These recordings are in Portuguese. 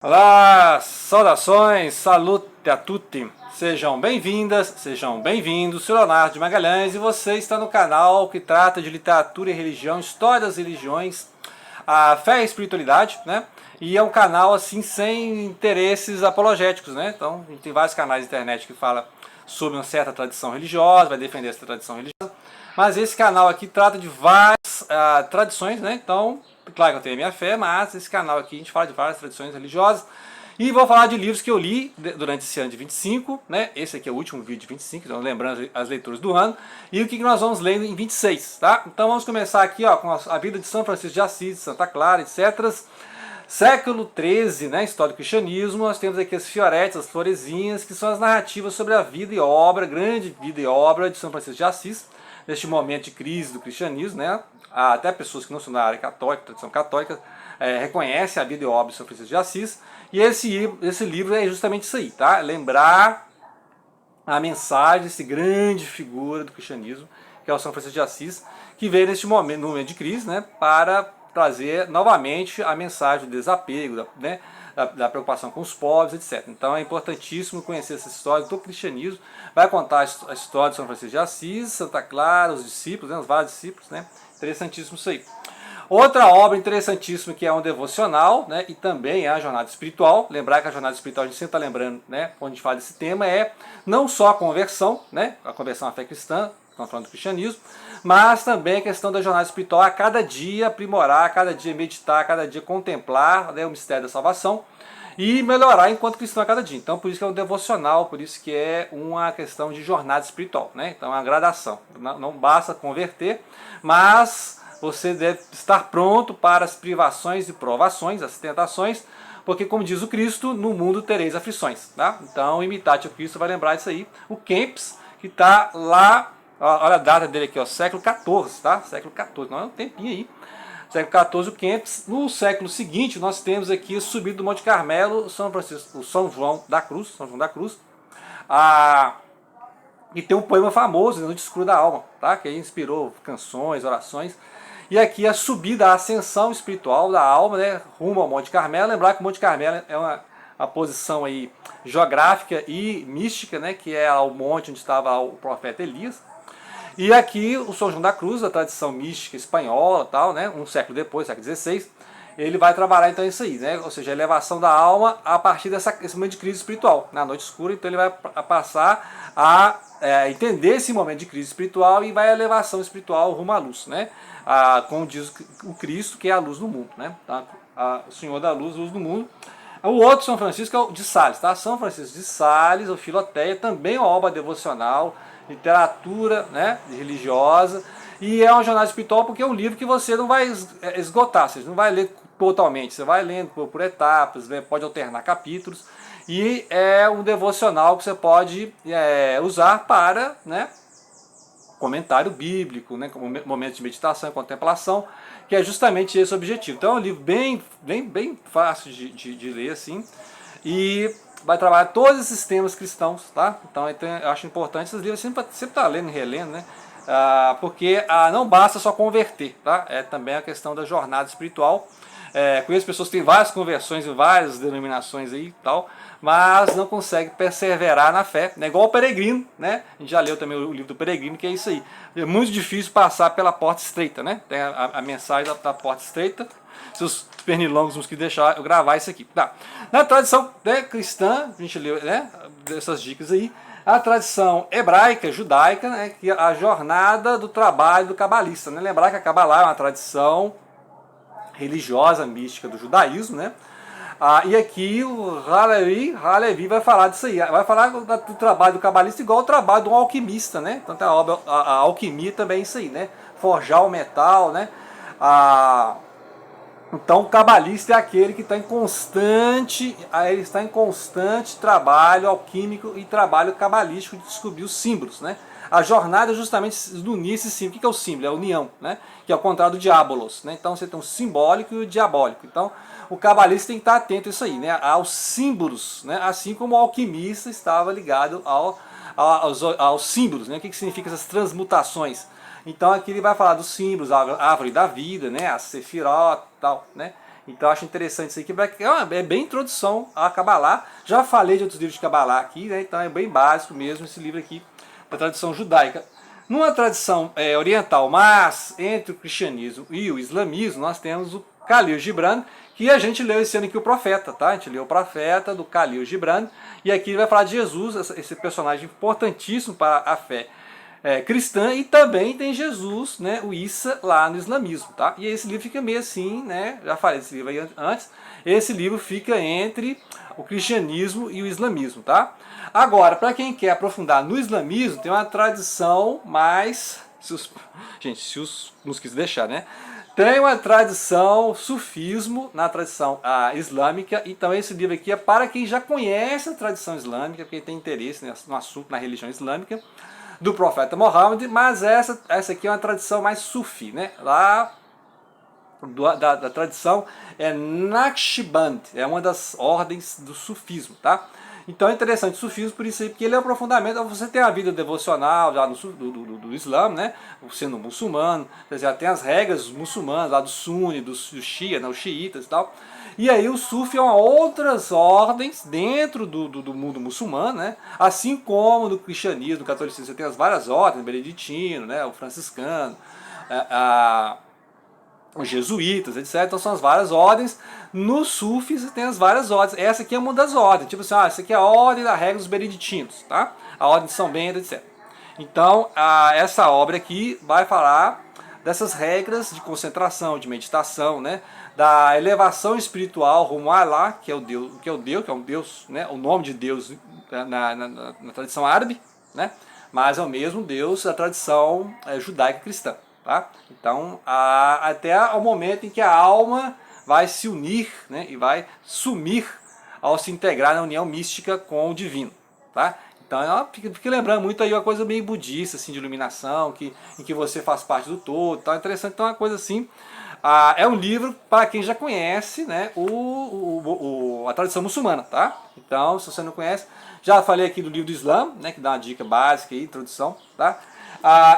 Olá, saudações, salute a tutti. Sejam bem-vindas, sejam bem-vindos. Sou Leonardo de Magalhães e você está no canal que trata de literatura e religião, história das religiões, a fé e espiritualidade, né? E é um canal assim sem interesses apologéticos, né? Então, a gente tem vários canais de internet que falam sobre uma certa tradição religiosa, vai defender essa tradição religiosa. Mas esse canal aqui trata de várias tradições, né? Então, claro que eu tenho a minha fé, mas esse canal aqui a gente fala de várias tradições religiosas. E vou falar de livros que eu li durante esse ano de 25, né? Esse aqui é o último vídeo de 25, então lembrando as leituras do ano. E o que nós vamos ler em 26, tá? Então vamos começar aqui ó, com a vida de São Francisco de Assis, de Santa Clara, etc. Século XIII, né, história do cristianismo, nós temos aqui as fioretes, as florezinhas, que são as narrativas sobre a vida e obra, grande vida e obra de São Francisco de Assis, neste momento de crise do cristianismo, né? Até pessoas que não são da área católica, tradição católica, reconhecem a vida e obra de São Francisco de Assis, e esse livro é justamente isso aí, tá? Lembrar a mensagem desse grande figura do cristianismo, que é o São Francisco de Assis, que veio neste momento, no momento de crise, né, para trazer novamente a mensagem do desapego, né, da preocupação com os pobres, etc. Então é importantíssimo conhecer essa história do cristianismo. Vai contar a história de São Francisco de Assis, Santa Clara, os discípulos, né, os vários discípulos, né? Interessantíssimo isso aí. Outra obra interessantíssima que é um devocional, né, e também é a jornada espiritual. Lembrar que a jornada espiritual, a gente sempre está lembrando, né, quando a gente fala desse tema, é não só a conversão, né, a conversão à fé cristã, estamos falando do cristianismo, mas também a questão da jornada espiritual, a cada dia aprimorar, a cada dia meditar, a cada dia contemplar, né, o mistério da salvação e melhorar enquanto cristão a cada dia. Então por isso que é um devocional, por isso que é uma questão de jornada espiritual, né? Então é uma gradação, não basta converter, mas você deve estar pronto para as privações e provações, as tentações, porque como diz o Cristo, no mundo tereis aflições, tá? Então imitate o Cristo, vai lembrar disso aí. O Kempis, que está lá, olha a data dele aqui, ó, século XIV, tá? Século XIV, não é um tempinho aí. Século XIV, o Kempis. No século seguinte, nós temos aqui a subida do Monte Carmelo, o São João da Cruz, e tem um poema famoso, No Escuro da Alma, tá? Que aí inspirou canções, orações. E aqui a subida, a ascensão espiritual da alma, né, rumo ao Monte Carmelo. Lembrar que o Monte Carmelo é uma posição aí geográfica e mística, né, que é o monte onde estava o profeta Elias. E aqui o São João da Cruz, a tradição mística espanhola, tal, né, um século depois, século XVI, ele vai trabalhar então isso aí, né, ou seja, a elevação da alma a partir desse momento de crise espiritual, na noite escura. Então ele vai passar a entender esse momento de crise espiritual e vai a elevação espiritual rumo à luz, né? Como diz o Cristo, que é a luz do mundo, né? Tá? O Senhor da luz, luz do mundo. O outro São Francisco é o de Sales, tá? São Francisco de Sales, o Filoteia, também é uma obra devocional, literatura, né, religiosa, e é uma jornada espiritual porque é um livro que você não vai esgotar, você não vai ler totalmente, você vai lendo por etapas, né, pode alternar capítulos, e é um devocional que você pode usar para, né, comentário bíblico, né, como momento de meditação e contemplação, que é justamente esse o objetivo. Então é um livro bem fácil de ler, assim, e vai trabalhar todos esses temas cristãos, tá? Então eu acho importante esses livros sempre estar lendo e relendo, né? Porque não basta só converter, tá? É também a questão da jornada espiritual. Conheço pessoas que têm várias conversões em várias denominações aí e tal, mas não consegue perseverar na fé, né? Igual o Peregrino, né? A gente já leu também o livro do Peregrino, que é isso aí. É muito difícil passar pela porta estreita, né? Tem a mensagem da porta estreita. Se os pernilongos nos que deixar eu gravar isso aqui. Tá. Na tradição, né, cristã, a gente leu, né, essas dicas aí. A tradição hebraica, judaica, né, que é a jornada do trabalho do cabalista, né? Lembrar que a Cabalá é uma tradição religiosa, mística do judaísmo, né? E aqui o Halevi vai falar disso aí, vai falar do trabalho do cabalista igual ao trabalho de um alquimista, né? Então a obra, a alquimia também é isso aí, né? Forjar o metal, né? Então o cabalista é aquele que está em constante trabalho alquímico e trabalho cabalístico de descobrir os símbolos, né? A jornada é justamente unir esse símbolo. O que é o símbolo? É a união, né? Que é o contrário do diabolos, né? Então você tem o simbólico e o diabólico. Então o cabalista tem que estar atento a isso aí, né? Aos símbolos, né? Assim como o alquimista estava ligado aos símbolos, né? O que significa essas transmutações? Então aqui ele vai falar dos símbolos, a árvore da vida, né, a sefirot, tal, né? Então eu acho interessante isso aqui, é bem introdução à Kabbalah. Já falei de outros livros de Kabbalah aqui, né? Então é bem básico mesmo esse livro aqui, da tradição judaica. Numa tradição oriental, mas entre o cristianismo e o islamismo, nós temos o Khalil Gibran, que a gente leu esse ano aqui o Profeta, tá? A gente leu o Profeta do Khalil Gibran, e aqui ele vai falar de Jesus, esse personagem importantíssimo para a fé cristã, e também tem Jesus, né, o Issa, lá no islamismo, tá? E esse livro fica meio assim, né? Já falei desse livro aí antes. Esse livro fica entre o cristianismo e o islamismo, tá? Agora, para quem quer aprofundar no islamismo, tem uma tradição mais... se os mosquitos deixar, né? Tem uma tradição, sufismo, na tradição islâmica. Então esse livro aqui é para quem já conhece a tradição islâmica, quem tem interesse no assunto, na religião islâmica, do profeta Mohammed, mas essa aqui é uma tradição mais sufi, né? Lá da tradição é Naqshband, é uma das ordens do sufismo, tá? Então é interessante o sufismo por isso aí, porque ele é um aprofundamento. Você tem a vida devocional já do Islã, né? Sendo muçulmano, já tem as regras dos muçulmanos, lá do Sunni, do Shia, né? Os xiitas e tal. E aí o Sufi é uma outras ordens dentro do mundo muçulmano, né? Assim como no cristianismo, no catolicismo, você tem as várias ordens, o beneditino, né? O franciscano, os jesuítas, etc. Então são as várias ordens. No Sufi você tem as várias ordens. Essa aqui é uma das ordens. Tipo assim, essa aqui é a ordem da regra dos beneditinos, tá? A ordem de São Bento, etc. Então, essa obra aqui vai falar dessas regras de concentração, de meditação, né? Da elevação espiritual rumo a Allah, que é o Deus, que é um Deus, né? O nome de Deus na tradição árabe, né? Mas é o mesmo Deus da tradição judaica cristã, tá? Então, até o momento em que a alma vai se unir, né? E vai sumir ao se integrar na união mística com o divino, tá? Então, fica lembrando muito aí uma coisa meio budista, assim, de iluminação, em que você faz parte do todo, tá? Interessante, então é uma coisa assim. É um livro para quem já conhece, né, a tradição muçulmana, tá? Então, se você não conhece, já falei aqui do livro do Islã, né, que dá uma dica básica aí, introdução, tá?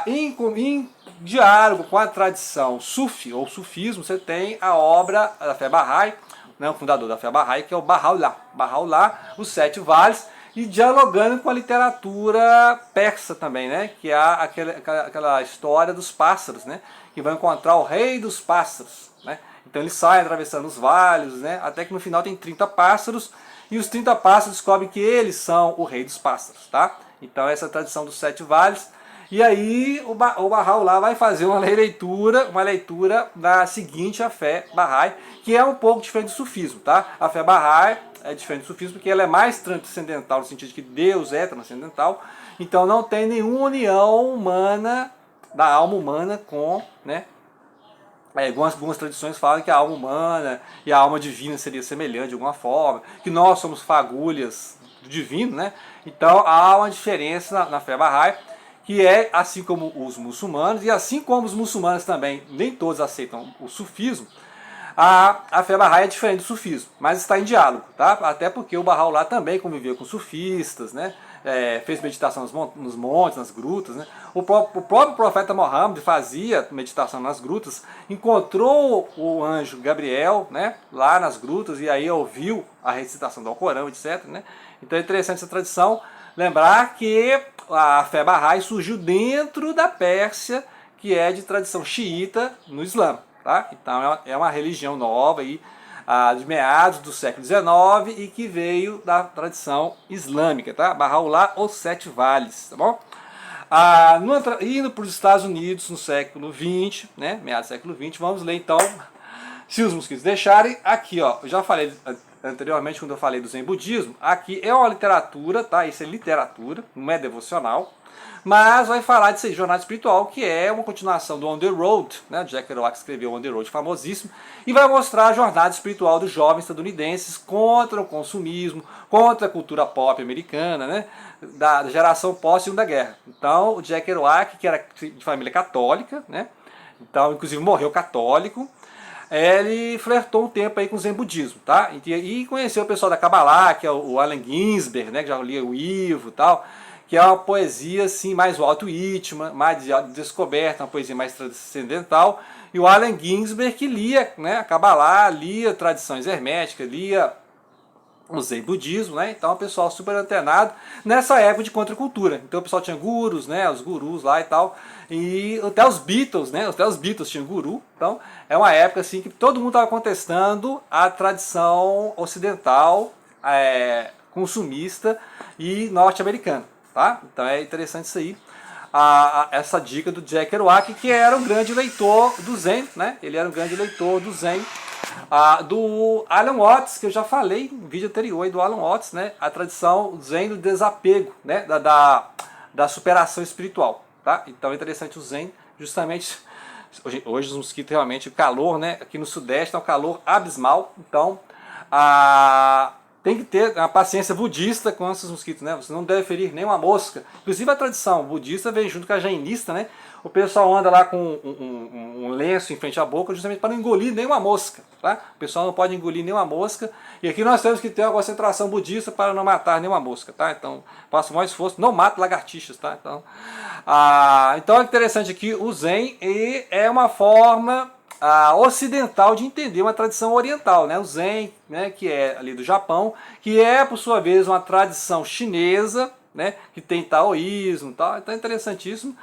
Em diálogo com a tradição sufi ou sufismo, você tem a obra da fé Bahá'í, né, o fundador da fé Bahá'í, que é o Baha'u'lláh, os Sete Vales, e dialogando com a literatura persa também, né? Que é aquela história dos pássaros, né? Que vão encontrar o rei dos pássaros, né? Então eles saem atravessando os vales, né? Até que no final tem 30 pássaros, e os 30 pássaros descobrem que eles são o rei dos pássaros, tá? Então essa é a tradição dos 7 vales. E aí o Baha'u'lláh vai fazer uma leitura da seguinte a fé Bahá'í, que é um pouco diferente do sufismo, tá? A fé Bahá'í é diferente do sufismo porque ela é mais transcendental, no sentido de que Deus é transcendental, então não tem nenhuma união humana, da alma humana com, né? Algumas tradições falam que a alma humana e a alma divina seria semelhante de alguma forma, que nós somos fagulhas do divino, né? Então há uma diferença na fé Bahá'í, que é assim como os muçulmanos, e assim como os muçulmanos também, nem todos aceitam o sufismo. A fé Bahá'í é diferente do sufismo, mas está em diálogo, tá? Até porque o Baha'u'lláh também conviveu com sufistas, né? Fez meditação nos montes, nas grutas, né? O próprio profeta Mohammed fazia meditação nas grutas, encontrou o anjo Gabriel, né? Lá nas grutas, e aí ouviu a recitação do Alcorão, etc, né? Então é interessante essa tradição, lembrar que a fé Bahá'í surgiu dentro da Pérsia, que é de tradição xiita no Islã. Tá? Então é uma religião nova aí, de meados do século XIX e que veio da tradição islâmica, tá? Baha'u'lláh, os Sete Vales, tá bom? Indo para os Estados Unidos no século XX, né? Meados do século XX, vamos ler então, se os mosquitos deixarem, aqui ó, eu já falei anteriormente quando eu falei do Zen Budismo, aqui é uma literatura, tá? Isso é literatura, não é devocional. Mas vai falar de jornada espiritual, que é uma continuação do On the Road, né? Jack Kerouac escreveu On the Road, famosíssimo, e vai mostrar a jornada espiritual dos jovens estadunidenses contra o consumismo, contra a cultura pop americana, né? Da geração pós-Segunda Guerra. Então, o Jack Kerouac, que era de família católica, né? Então, inclusive, morreu católico. Ele flertou um tempo aí com o Zen Budismo, tá? E conheceu o pessoal da Kabbalah, que é o Allen Ginsberg, né? Que já lia o Ivo e tal, que é uma poesia assim, mais Walt Whitman, mais de descoberta, uma poesia mais transcendental, e o Allen Ginsberg que lia, né, a Kabbalah, lia tradições herméticas, lia o Zen budismo, né? Então o pessoal super antenado nessa época de contracultura. Então o pessoal tinha gurus, né? Os gurus lá e tal. E até os Beatles, né? Até os Beatles tinham guru. Então é uma época assim que todo mundo estava contestando a tradição ocidental, consumista e norte-americana, tá? Então é interessante isso aí. Essa dica do Jack Kerouac, que era um grande leitor do Zen, né? Ele era um grande leitor do Zen. Do Alan Watts, que eu já falei no vídeo anterior, do Alan Watts, né? A tradição Zen do desapego, né? Da superação espiritual, tá? Então é interessante o Zen, justamente hoje os mosquitos realmente, o calor, né? Aqui no Sudeste é um calor abismal, então tem que ter a paciência budista com esses mosquitos, né? Você não deve ferir nenhuma mosca. Inclusive a tradição budista vem junto com a jainista, né? O pessoal anda lá com um lenço em frente à boca justamente para não engolir nenhuma mosca, tá? O pessoal não pode engolir nenhuma mosca. E aqui nós temos que ter uma concentração budista para não matar nenhuma mosca, tá? Então, faça o maior esforço, não mate lagartixas, tá? Então é interessante aqui o Zen, e é uma forma ocidental de entender uma tradição oriental, né? O Zen, né, que é ali do Japão, que é por sua vez uma tradição chinesa, né, que tem taoísmo e tal. Então é interessantíssimo.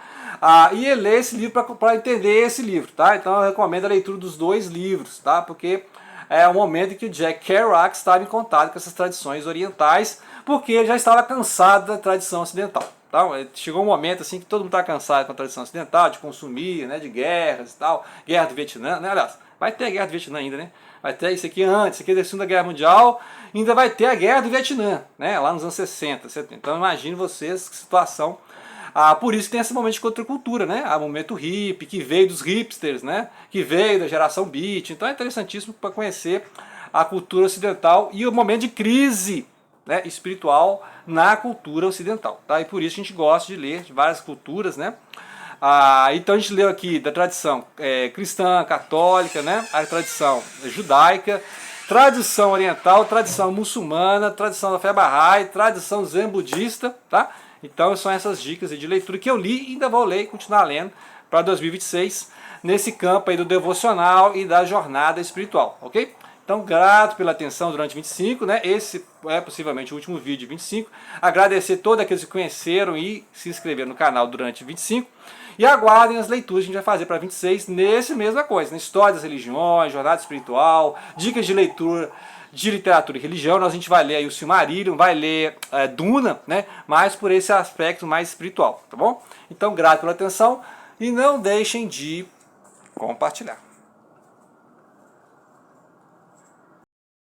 E ele lê esse livro para entender esse livro, tá? Então eu recomendo a leitura dos dois livros, tá? Porque é o momento em que o Jack Kerouac estava em contato com essas tradições orientais, porque ele já estava cansado da tradição ocidental. Tá? Chegou um momento assim que todo mundo está cansado com a tradição ocidental, de consumir, né, de guerras e tal, guerra do Vietnã, né? Aliás, vai ter a guerra do Vietnã ainda, né? Vai ter isso aqui antes, isso aqui é da Segunda Guerra Mundial, ainda vai ter a guerra do Vietnã, né? Lá nos anos 60, 70. Então imagine vocês que situação. Por isso que tem esse momento de contracultura, né? O momento hippie, que veio dos hipsters, né? Que veio da geração beat. Então é interessantíssimo para conhecer a cultura ocidental e o momento de crise, né, espiritual na cultura ocidental, tá? E por isso a gente gosta de ler de várias culturas, né? Então a gente leu aqui da tradição cristã, católica, né? A tradição judaica, tradição oriental, tradição muçulmana, tradição da fé Bahá'í, tradição zen budista, tá? Então são essas dicas de leitura que eu li e ainda vou ler e continuar lendo para 2026, nesse campo aí do devocional e da jornada espiritual, ok? Então, grato pela atenção durante 25, né? Esse é possivelmente o último vídeo de 25. Agradecer a todos aqueles que conheceram e se inscreveram no canal durante 25. E aguardem as leituras que a gente vai fazer para 26 nesse mesma coisa, na história das religiões, jornada espiritual, dicas de leitura de literatura e religião. A gente vai ler aí o Silmarillion, vai ler Duna, né? Mas por esse aspecto mais espiritual, tá bom? Então, grato pela atenção e não deixem de compartilhar.